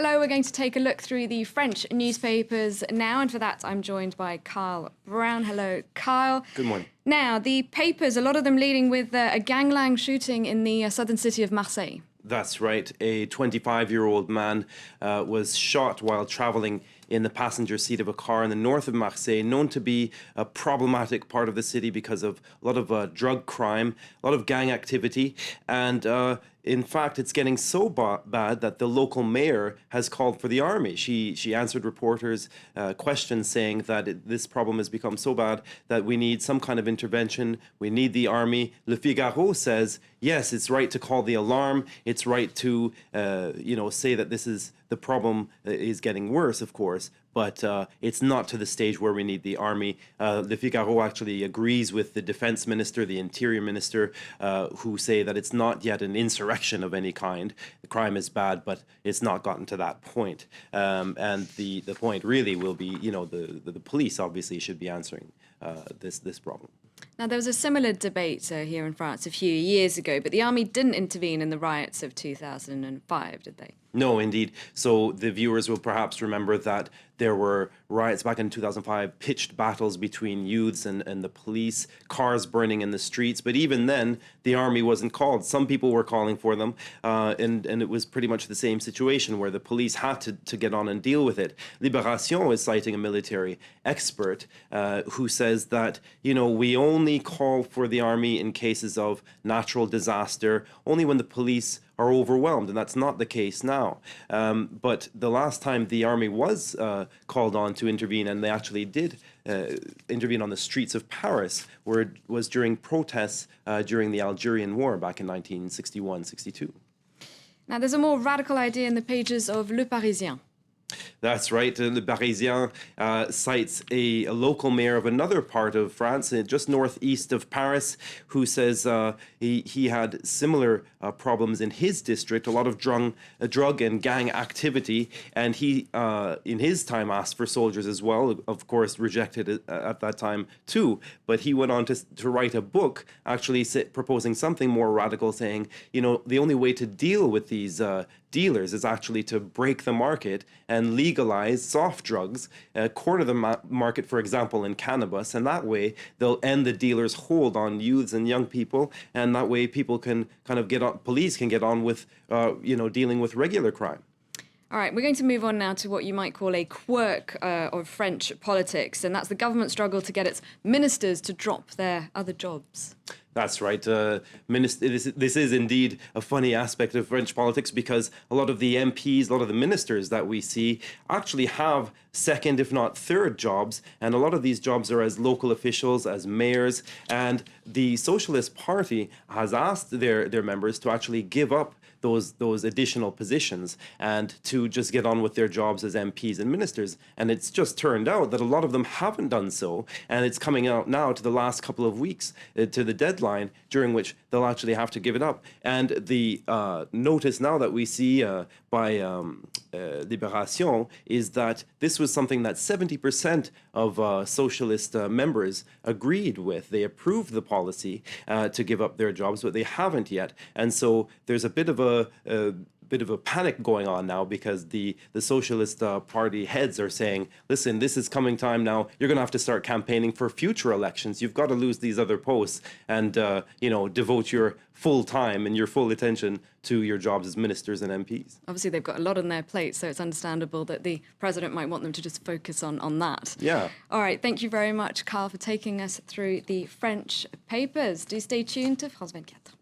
Hello, we're going to take a look through the French newspapers now, and for that I'm joined by Kyle Brown. Hello, Kyle. Good morning. Now, the papers, a lot of them leading with a gangland shooting in the southern city of Marseille. That's right. A 25-year-old man was shot while traveling in the passenger seat of a car in the north of Marseille, known to be a problematic part of the city because of a lot of drug crime, a lot of gang activity, and in fact, it's getting so bad that the local mayor has called for the army. She answered reporters' questions saying that this problem has become so bad that we need some kind of intervention. We need the army. Le Figaro says, yes, it's right to call the alarm. It's right to, say that this is the problem is getting worse, of course, but it's not to the stage where we need the army. Le Figaro actually agrees with the defense minister, the interior minister, who say that it's not yet an insurrection of any kind. The crime is bad, but it's not gotten to that point. And the point really will be, the police obviously should be answering this problem. Now, there was a similar debate here in France a few years ago, but the army didn't intervene in the riots of 2005, did they? No, indeed. So the viewers will perhaps remember that there were riots back in 2005, pitched battles between youths and the police, cars burning in the streets. But even then, the army wasn't called. Some people were calling for them, and it was pretty much the same situation where the police had to get on and deal with it. Libération is citing a military expert who says that, we only call for the army in cases of natural disaster, only when the police are overwhelmed, and that's not the case now. But the last time the army was called on to intervene, and they actually did intervene on the streets of Paris, where it was during protests during the Algerian War back in 1961-62. Now, there's a more radical idea in the pages of Le Parisien. That's right. Le Parisien cites a local mayor of another part of France, just northeast of Paris, who says he had similar problems in his district, a lot of drug and gang activity, and he, in his time, asked for soldiers as well, of course rejected it at that time too, but he went on to write a book actually proposing something more radical, saying, the only way to deal with these dealers is actually to break the market and legalize soft drugs, corner the market, for example, in cannabis, and that way they'll end the dealers' hold on youths and young people, and that way people can kind of police can get on with, dealing with regular crime. All right, we're going to move on now to what you might call a quirk of French politics, and that's the government struggle to get its ministers to drop their other jobs. That's right. This is indeed a funny aspect of French politics, because a lot of the MPs, a lot of the ministers that we see actually have second, if not third jobs. And a lot of these jobs are as local officials, as mayors. And the Socialist Party has asked their members to actually give up those additional positions and to just get on with their jobs as MPs and ministers. And it's just turned out that a lot of them haven't done so. And it's coming out now to the last couple of weeks, to the deadline during which they'll actually have to give it up. And the notice now that we see by Libération is that this was something that 70% of socialist members agreed with. They approved the policy to give up their jobs, but they haven't yet. And so there's a bit of a panic going on now, because the Socialist Party heads are saying, listen, this is coming time now. You're going to have to start campaigning for future elections. You've got to lose these other posts and, devote your full time and your full attention to your jobs as ministers and MPs. Obviously, they've got a lot on their plate, so it's understandable that the president might want them to just focus on that. Yeah. All right, thank you very much, Carl, for taking us through the French papers. Do stay tuned to France 24.